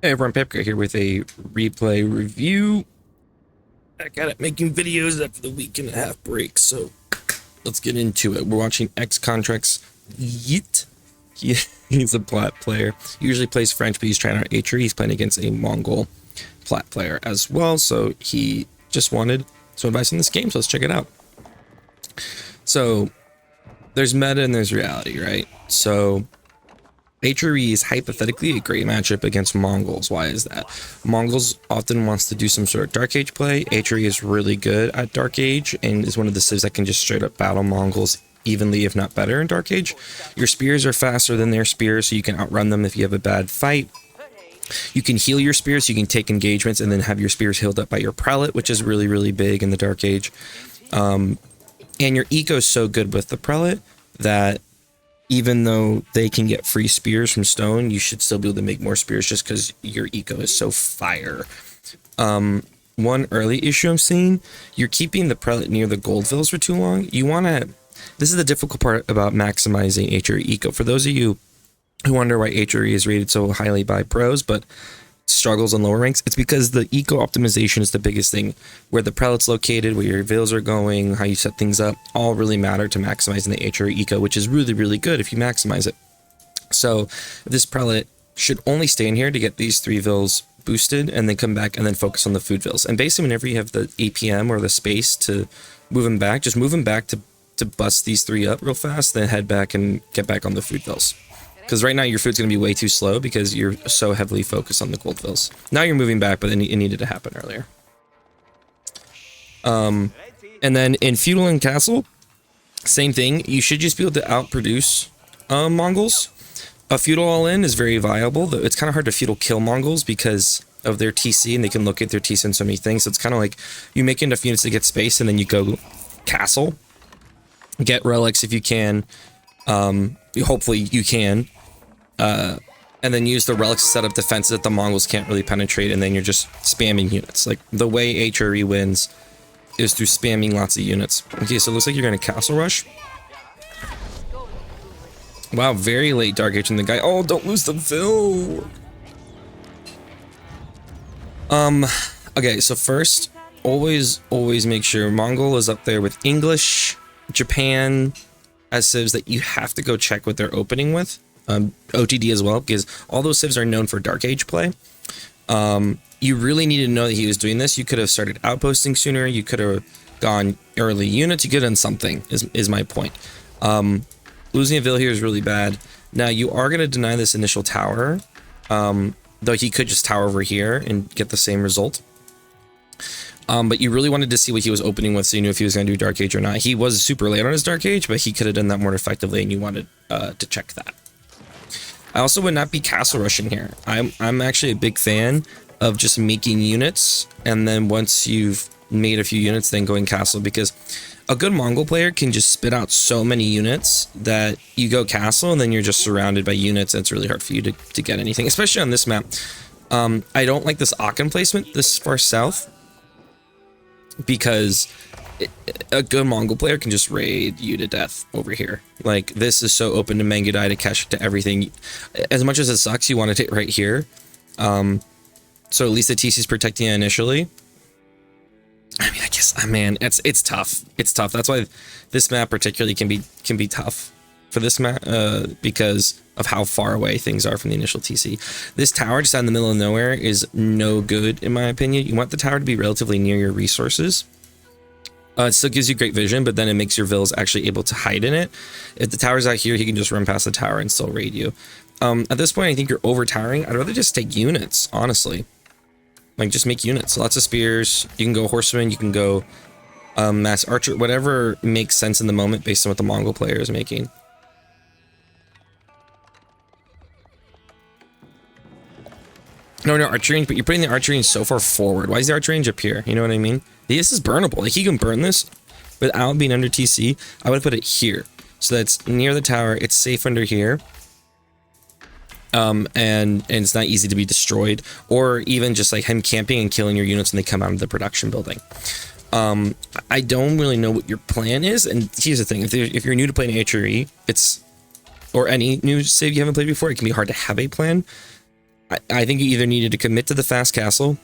Hey everyone, Pepka here with a replay review. I got it making videos after the week and a half break, so let's get into it. We're watching X Contracts Yeet. He's a Plat player. He usually plays French, but he's trying out HRE. He's playing against a Mongol Plat player as well, so he just wanted some advice on this game, so let's check it out. So there's meta and there's reality, right? So HRE is hypothetically a great matchup against Mongols. Why is that? Mongols often wants to do some sort of Dark Age play. HRE is really good at Dark Age and is one of the civs that can just straight up battle Mongols evenly, if not better, in Dark Age. Your spears are faster than their spears, so you can outrun them if you have a bad fight. You can heal your spears, so you can take engagements and then have your spears healed up by your prelate, which is really, really big in the Dark Age. And your eco is so good with the prelate that even though they can get free spears from stone, you should still be able to make more spears just because your eco is so fire. One early issue I'm seeing, you're keeping the prelate near the gold villas for too long. You want to... This is the difficult part about maximizing HRE eco. For those of you who wonder why HRE is rated so highly by pros, but struggles on lower ranks, it's because the eco optimization is the biggest thing. Where the prelate's located, where your villas are going, how you set things up, all really matter to maximizing the HRE eco, which is really, really good if you maximize it. So this prelate should only stay in here to get these 3 villas boosted and then come back and then focus on the food villas. And basically whenever you have the APM or the space to move him back, just move him back to bust these 3 up real fast, then head back and get back on the food villas. Because right now your food's going to be way too slow because you're so heavily focused on the gold villas. Now you're moving back, but it needed to happen earlier. And then in feudal and castle, same thing. You should just be able to outproduce Mongols. A feudal all-in is very viable. It's kind of hard to feudal kill Mongols because of their TC, and they can look at their TC in so many things. So it's kind of like you make enough units to get space, and then you go castle, get relics if you can. Hopefully you can. And then use the relics to set up defenses that the Mongols can't really penetrate, and then you're just spamming units. Like, the way HRE wins is through spamming lots of units. Okay, so it looks like you're going to castle rush. Wow, very late Dark Age in the guy. Oh, don't lose the Vil! Okay, so first, always make sure Mongol is up there with English, Japan, as civs that you have to go check what they're opening with. OTD as well, because all those civs are known for Dark Age play. You really need to know that he was doing this. You could have started outposting sooner. You could have gone early units. You could have done something, is my point. Losing a Vil here is really bad. Now, you are going to deny this initial tower, though he could just tower over here and get the same result. But you really wanted to see what he was opening with so you knew if he was going to do Dark Age or not. He was super late on his Dark Age, but he could have done that more effectively, and you wanted to check that. I also would not be castle rushing here. I'm actually a big fan of just making units, and then once you've made a few units, then going castle, because a good Mongol player can just spit out so many units that you go castle, and then you're just surrounded by units, and it's really hard for you to get anything, especially on this map. I don't like this Aachen placement this far south, because a good Mongol player can just raid you to death over here. Like, this is so open to Mangudai, to cash to everything. As much as it sucks, you want to take right here. So at least the TC is protecting it initially. I mean, I guess, man, it's tough. It's tough. That's why this map particularly can be tough for this map, because of how far away things are from the initial TC. This tower just out in the middle of nowhere is no good, in my opinion. You want the tower to be relatively near your resources. It still gives you great vision, but then it makes your villas actually able to hide in it. If the tower's out here, he can just run past the tower and still raid you. At this point, I think you're over-towering. I'd rather just take units, honestly. Like, just make units. Lots of spears. You can go horseman, you can go mass archer, whatever makes sense in the moment based on what the Mongol player is making. No, archery, but you're putting the archery so far forward. Why is the archery up here? You know what I mean? This is burnable. Like, he can burn this without being under TC. I would put it here, so that's near the tower. It's safe under here. And it's not easy to be destroyed, or even just like him camping and killing your units when they come out of the production building. I don't really know what your plan is, and here's the thing: if you're new to playing HRE, or any new save you haven't played before, it can be hard to have a plan. I think you either needed to commit to the fast castle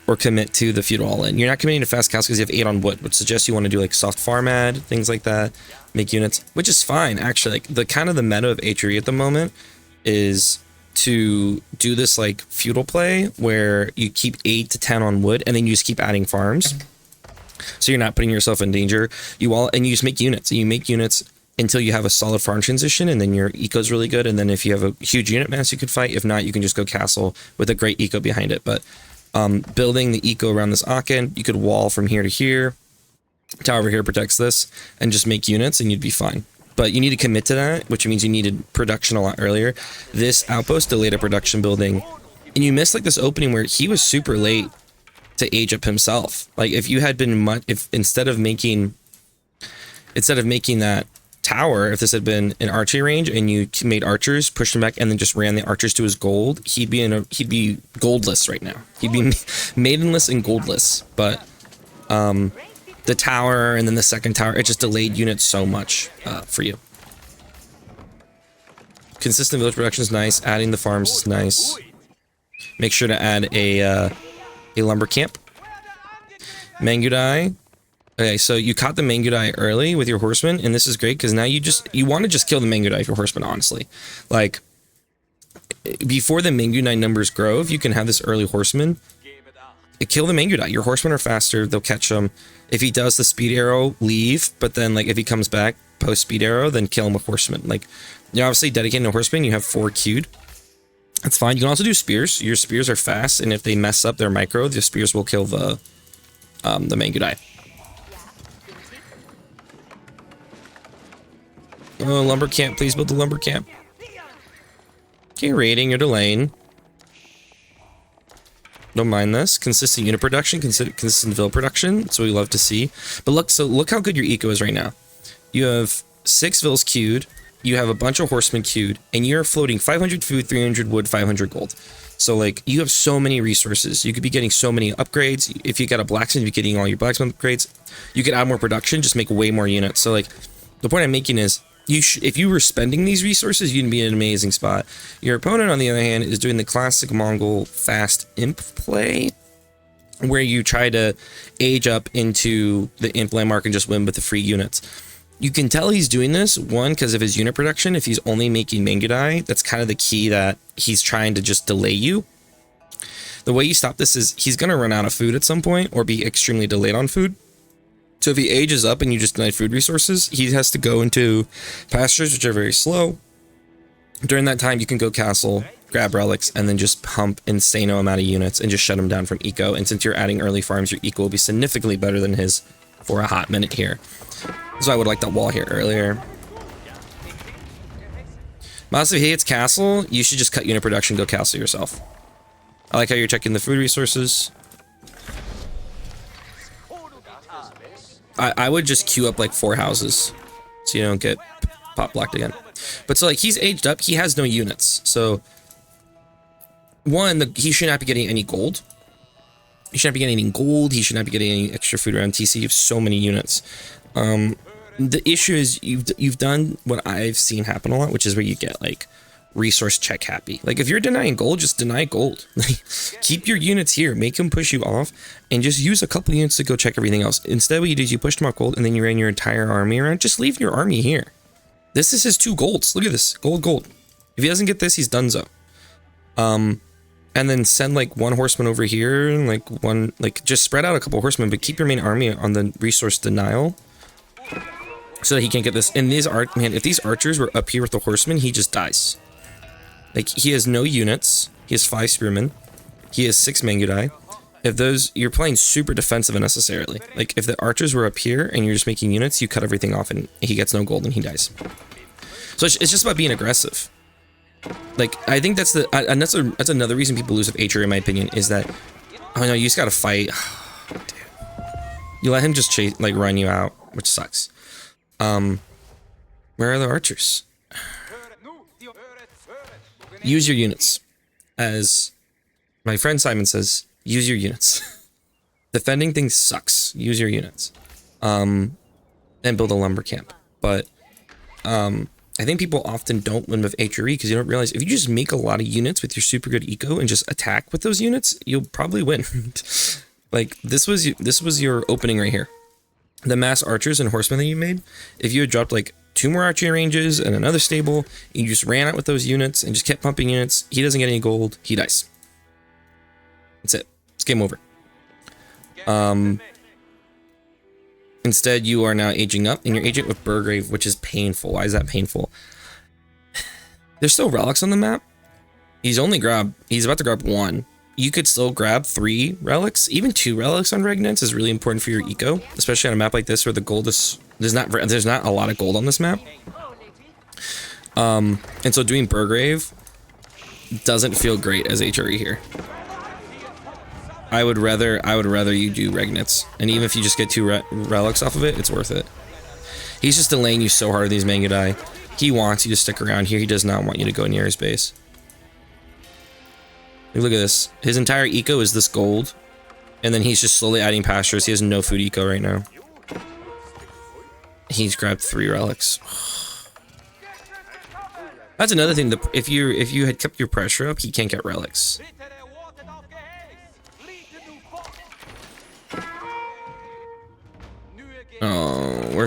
or commit to the feudal all-in. You're not committing to fast castle because you have 8 on wood, which suggests you want to do like soft farm ad, things like that, make units, which is fine actually. Like the kind of the meta of HRE at the moment is to do this like feudal play where you keep 8 to 10 on wood and then you just keep adding farms. So you're not putting yourself in danger. You just make units. And you make units until you have a solid farm transition, and then your eco's really good. And then if you have a huge unit mass, you could fight. If not, you can just go castle with a great eco behind it. But building the eco around this Aachen, you could wall from here to here. Tower over here protects this, and just make units, and you'd be fine. But you need to commit to that, which means you needed production a lot earlier. This outpost delayed a production building, and you missed like this opening where he was super late to age up himself. Like if you had been if instead of making that tower, if this had been an archery range and you made archers, pushed him back, and then just ran the archers to his gold, he'd be goldless right now. He'd be maidenless and goldless. But the tower and then the second tower, it just delayed units so much for you. Consistent village production is nice. Adding the farms is nice. Make sure to add a lumber camp. Mangudai. Okay, so you caught the Mangudai early with your horseman, and this is great because now you want to just kill the Mangudai if your horseman, honestly. Like, before the Mangudai numbers grow, if you can have this early horseman, kill the Mangudai. Your horsemen are faster, they'll catch them. If he does the speed arrow, leave, but then like if he comes back post speed arrow, then kill him with horseman. Like, you're obviously dedicating a horseman, you have 4 queued. That's fine. You can also do spears. Your spears are fast, and if they mess up their micro, the spears will kill the Mangudai. Oh, lumber camp, please build the lumber camp. Okay, raiding or delaying. Don't mind this. Consistent unit production, consistent vill production. That's what we love to see. But look how good your eco is right now. You have 6 vills queued. You have a bunch of horsemen queued, and you're floating 500 food, 300 wood, 500 gold. So like you have so many resources. You could be getting so many upgrades. If you got a blacksmith, you'd be getting all your blacksmith upgrades. You could add more production, just make way more units. So like the point I'm making is if you were spending these resources, you'd be in an amazing spot. Your opponent, on the other hand, is doing the classic Mongol fast imp play, where you try to age up into the imp landmark and just win with the free units. You can tell he's doing this, one, because of his unit production. If he's only making Mangudai, that's kind of the key that he's trying to just delay you. The way you stop this is he's going to run out of food at some point or be extremely delayed on food. So if he ages up and you just deny food resources, he has to go into pastures, which are very slow. During that time, you can go castle, grab relics, and then just pump insane amount of units and just shut him down from eco. And since you're adding early farms, your eco will be significantly better than his for a hot minute here. So I would like that wall here earlier. Mouse, if he hits castle, you should just cut unit production, go castle yourself. I like how you're checking the food resources. I would just queue up like 4 houses so you don't get pop blocked again. But so like he's aged up, he has no units. So one, he should not be getting any gold. He should not be getting any gold. He should not be getting any extra food around TC. You have so many units. The issue is you've done what I've seen happen a lot, which is where you get like resource check happy. Like if you're denying gold, just deny gold. Like keep your units here, make them push you off, and just use a couple units to go check everything else. Instead, what you do is you push them off gold, and then you ran your entire army around. Just leave your army here. This is his 2 golds. Look at this, gold. If he doesn't get this, he's donezo. And then send like 1 horseman over here, and like just spread out a couple horsemen, but keep your main army on the resource denial, so that he can't get this. And if these archers were up here with the horsemen, he just dies. Like, he has no units. He has 5 spearmen. He has 6 Mangudai. If those, you're playing super defensive unnecessarily. Like, if the archers were up here and you're just making units, you cut everything off and he gets no gold and he dies. So it's just about being aggressive. Like, I think that's and that's another reason people lose with HRE, in my opinion, is that, oh no, you just gotta fight. Dude. You let him just chase, like, run you out, which sucks. Where are the archers? Use your units. As my friend Simon says, use your units. Defending things sucks. Use your units. And build a lumber camp. But I think people often don't win with HRE because you don't realize if you just make a lot of units with your super good eco and just attack with those units, you'll probably win. Like this was your opening right here. The mass archers and horsemen that you made, if you had dropped like 2 more archery ranges and another stable, and you just ran out with those units and just kept pumping units, he doesn't get any gold, he dies. That's it. It's game over. Instead, you are now aging up, and you're aging with Burgrave, which is painful. Why is that painful? There's still relics on the map. He's about to grab 1. You could still grab 3 relics. Even 2 relics on Regnance is really important for your eco, especially on a map like this where the gold is there's not a lot of gold on this map. And so doing Burgrave doesn't feel great as HRE here. I would rather you do Regnance, and even if you just get 2 relics off of it, it's worth it. He's just delaying you so hard with these Mangudai. He wants you to stick around here. He does not want you to go near his base. Look at this. His entire eco is this gold, and then he's just slowly adding pastures. He has no food eco right now. He's grabbed 3 relics. That's another thing. If you had kept your pressure up, he can't get relics. Oh, we're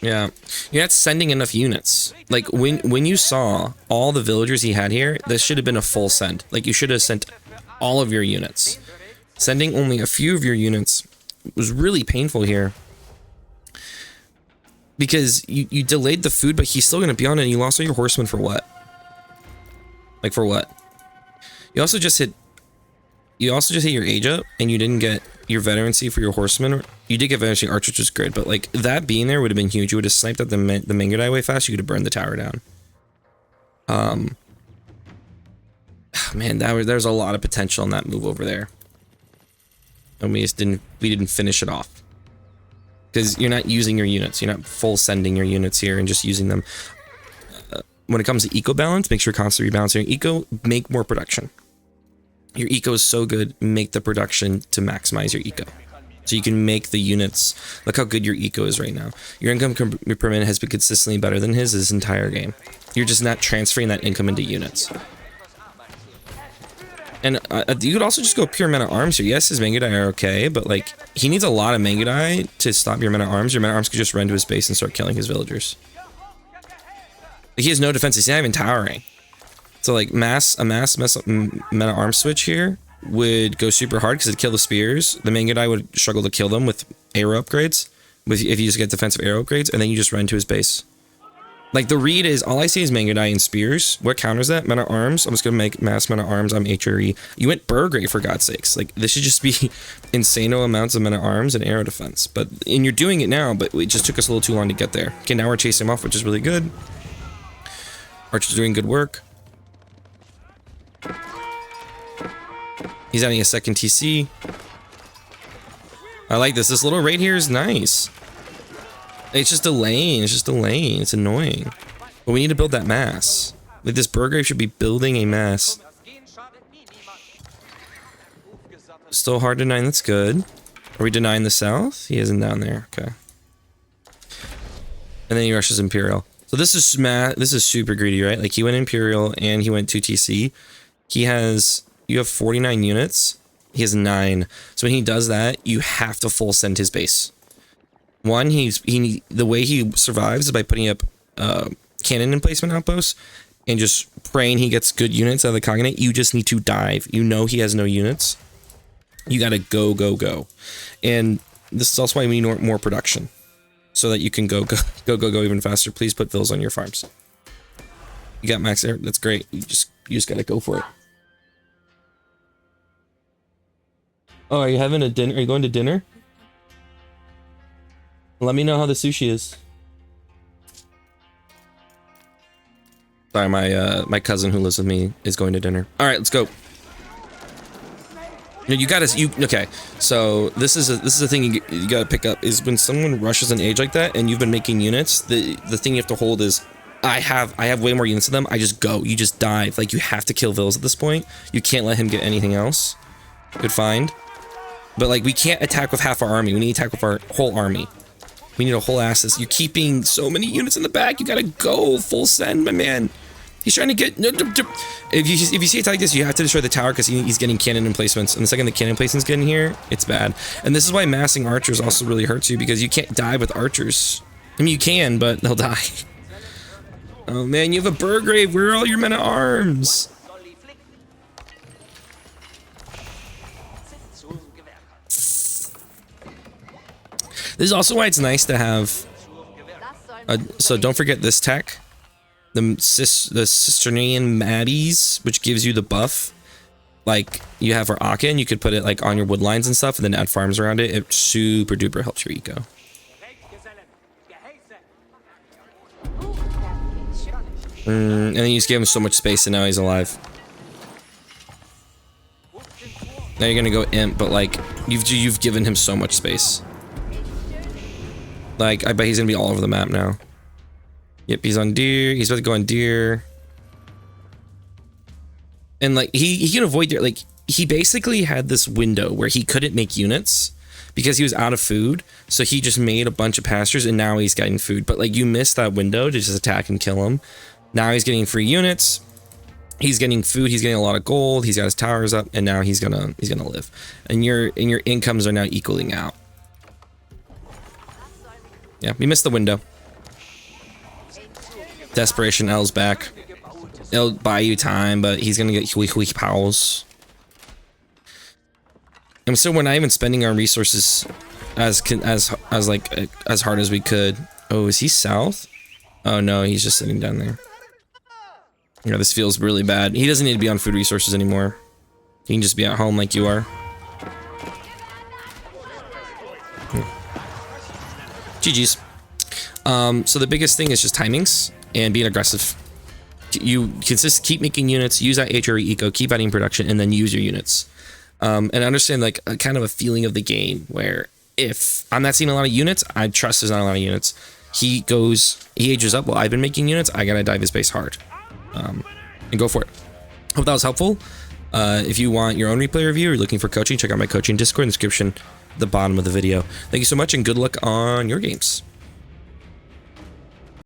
yeah, you're not sending enough units. Like when you saw all the villagers he had here, this should have been a full send. Like you should have sent all of your units. Sending only a few of your units was really painful here. Because you delayed the food, but he's still gonna be on it, and you lost all your horsemen for what? Like for what? You also just hit your age up, and you didn't get your veterancy for your horsemen. You did get veterancy archer, which is good, but like that being there would have been huge. You would have sniped at the Mangudai way fast. You could have burned the tower down. Man, there's a lot of potential in that move over there, and we didn't finish it off because you're not using your units. You're not full sending your units here and just using them. When it comes to eco balance, make sure you're constantly rebalancing your eco. Make more production. Your eco is so good, make the production to maximize your eco. So you can make the units. Look how good your eco is right now. Your income per minute has been consistently better than his this entire game. You're just not transferring that income into units. And you could also just go pure men-at-arms here. Yes, his Mangudai are okay, but like he needs a lot of Mangudai to stop your men-at-arms. Your men-at-arms could just run to his base and start killing his villagers. He has no defense. He's not even towering. So like a mass men-at-arms switch here would go super hard because it'd kill the spears. The Mangudai would struggle to kill them with arrow upgrades. If you just get defensive arrow upgrades, and then you just run to his base. Like the read is, all I see is Mangudai and spears. What counters that? Men-at-arms. I'm just gonna make mass men-at-arms. I'm HRE. You went Burgrave for God's sakes. Like this should just be insano amounts of men-at-arms and arrow defense. And you're doing it now, but it just took us a little too long to get there. Okay, now we're chasing him off, which is really good. Archer's doing good work. He's having a second TC. I like this. This little raid here is nice. It's just delaying. It's just delaying. It's annoying. But we need to build that mass. Like this Burgrave should be building a mass. Still hard to denying. That's good. Are we denying the south? He isn't down there. Okay. And then he rushes Imperial. So this is super greedy, right? Like he went Imperial and he went 2TC. You have 49 units. He has 9. So when he does that, you have to full send his base. One, the way he survives is by putting up cannon emplacement outposts and just praying he gets good units out of the cognate. You just need to dive. You know he has no units. You gotta go, go, go. And this is also why we need more production. So that you can go even faster. Please put vills on your farms. You got max air. That's great. You just gotta go for it. Oh, are you having a dinner? Are you going to dinner? Let me know how the sushi is. Sorry, my cousin who lives with me is going to dinner. All right, let's go. Okay, so this is a thing you gotta pick up is when someone rushes an age like that and you've been making units, the thing you have to hold is I have way more units than them. I just go. You just dive. Like, you have to kill Vils at this point. You can't let him get anything else. Good find. But, like, we can't attack with half our army. We need to attack with our whole army. We need a whole asses. You're keeping so many units in the back. You gotta go full send, my man. He's trying to get... If you see attack like this, you have to destroy the tower because he's getting cannon emplacements. And the second the cannon placements get in here, it's bad. And this is why massing archers also really hurts you, because you can't dive with archers. I mean, you can, but they'll die. Oh man, you have a Burgrave. Where are all your men at arms? This is also why it's nice to have... so don't forget this tech. The Cisternian Maddies, which gives you the buff. Like, you have our Akin, you could put it like on your wood lines and stuff, and then add farms around it. It super duper helps your eco. And then you just gave him so much space, and now he's alive. Now you're gonna go imp, but like, you've given him so much space. Like, I bet he's gonna be all over the map now. Yep, he's on deer. He's about to go on deer. And like, he can avoid deer. Like, he basically had this window where he couldn't make units because he was out of food. So he just made a bunch of pastures, and now he's getting food. But like, you missed that window to just attack and kill him. Now he's getting free units. He's getting food. He's getting a lot of gold. He's got his towers up, and now he's gonna live. And your incomes are now equaling out. Yeah, we missed the window. Desperation L's back. It'll buy you time, but he's gonna get weak pals. And so we're not even spending our resources as hard as we could. Oh, is he south? Oh no, he's just sitting down there. Yeah, this feels really bad. He doesn't need to be on food resources anymore. He can just be at home like you are. GG's. So the biggest thing is just timings and being aggressive. You keep making units, use that HRE eco, keep adding production, and then use your units. And understand like a kind of a feeling of the game where if I'm not seeing a lot of units, I trust there's not a lot of units. He ages up. Well, I've been making units. I gotta dive his base hard, and go for it. Hope that was helpful. If you want your own replay review or you're looking for coaching, check out my coaching Discord in the description at the bottom of the video. Thank you so much, and good luck on your games.